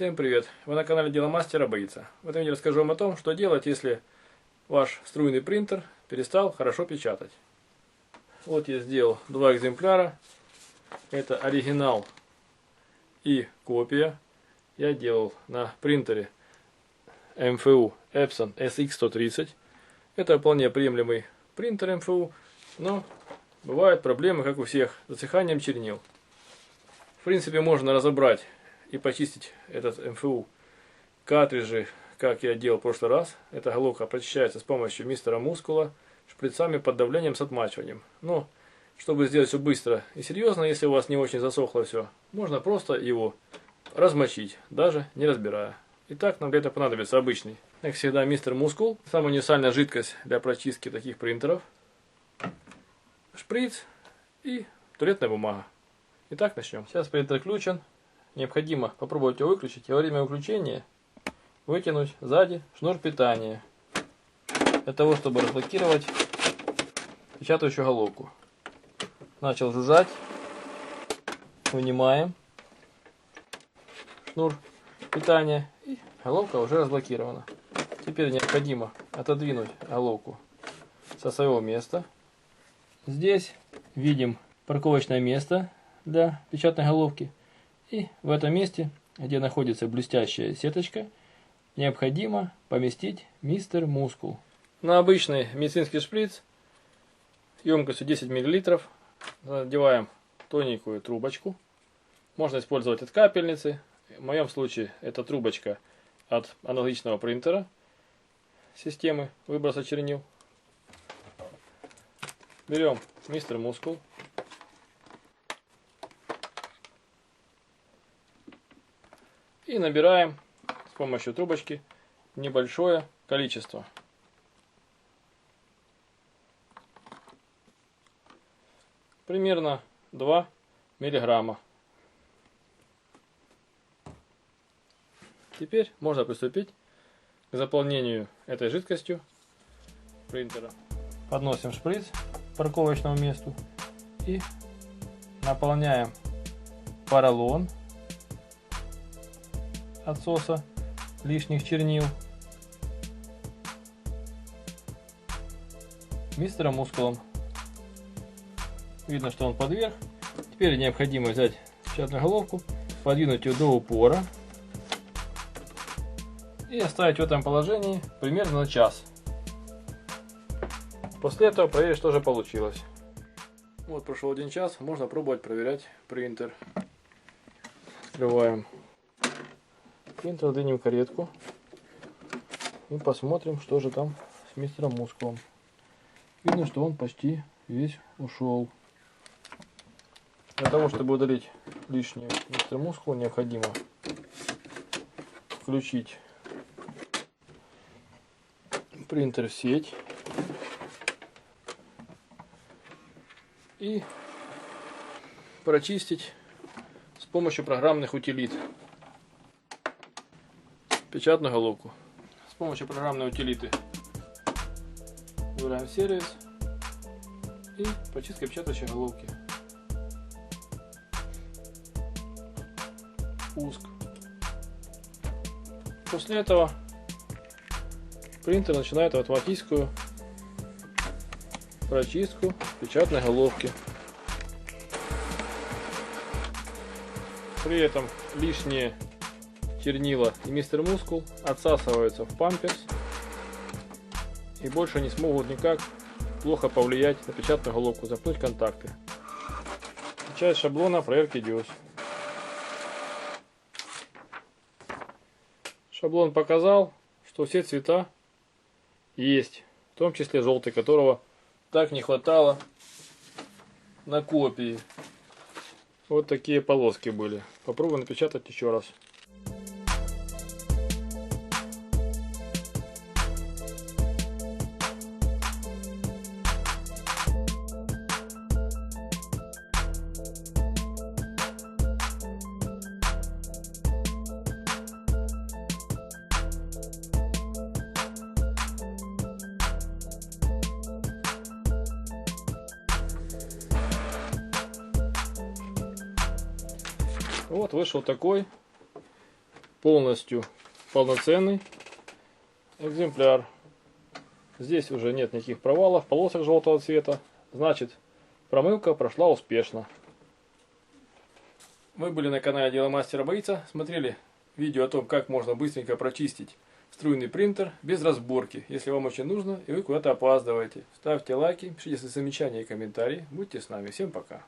Всем привет! Вы на канале Дело Мастера Боится. В этом видео расскажу вам о том, что делать, если ваш струйный принтер перестал хорошо печатать. Вот я сделал два экземпляра. Это оригинал и копия. Я делал на принтере МФУ Epson SX130. Это вполне приемлемый принтер МФУ, но бывают проблемы, как у всех, с засыханием чернил. В принципе, можно разобрать и почистить этот МФУ картриджи, как я делал в прошлый раз. Эта головка прочищается с помощью мистера Мускула шприцами под давлением с отмачиванием. Но, чтобы сделать все быстро и серьезно, если у вас не очень засохло все, можно просто его размочить, даже не разбирая. Итак, нам для этого понадобится обычный, как всегда, мистер Мускул. Самая универсальная жидкость для прочистки таких принтеров. Шприц и туалетная бумага. Итак, начнем. Сейчас принтер включен. Необходимо попробовать его выключить и во время выключения вытянуть сзади шнур питания, для того, чтобы разблокировать печатающую головку. Начал жужжать. Вынимаем шнур питания, и головка уже разблокирована. Теперь необходимо отодвинуть головку со своего места. Здесь видим парковочное место для печатной головки. И в этом месте, где находится блестящая сеточка, необходимо поместить мистер Мускул. На обычный медицинский шприц емкостью 10 мл надеваем тоненькую трубочку. Можно использовать от капельницы. В моем случае это трубочка от аналогичного принтера системы выброса чернил. Берем мистер Мускул. И набираем с помощью трубочки небольшое количество. Примерно 2 миллиграмма. Теперь можно приступить к заполнению этой жидкостью принтера. Подносим шприц к парковочному месту и наполняем поролон отсоса лишних чернил мистером Мускулом. Видно, что он подверх. Теперь необходимо взять печатную головку, подвинуть ее до упора и оставить в этом положении примерно на час. После этого проверить, что же получилось. Вот прошел 1 час, можно пробовать проверять принтер. Открываем принтер, двинем каретку и посмотрим, что же там с мистером Мускулом. Видно, что он почти весь ушел. Для того, чтобы удалить лишнюю мистер Мускул, необходимо включить принтер в сеть и прочистить с помощью программных утилит печатную головку. С помощью программной утилиты выбираем сервис и почистка печатающей головки. Пуск. После этого принтер начинает автоматическую прочистку печатной головки. При этом лишние чернила и мистер Мускул отсасываются в памперс и больше не смогут никак плохо повлиять на печатную головку, запнуть контакты. Часть шаблона проверки DIOS. Шаблон показал, что все цвета есть, в том числе желтый, которого так не хватало на копии. Вот такие полоски были. Попробуем напечатать еще раз. Вот вышел такой полностью полноценный экземпляр. Здесь уже нет никаких провалов, полосок желтого цвета. Значит, промывка прошла успешно. Вы были на канале Дело мастера боится, смотрели видео о том, как можно быстренько прочистить струйный принтер без разборки. Если вам очень нужно и вы куда-то опаздываете, ставьте лайки, пишите свои замечания и комментарии. Будьте с нами. Всем пока.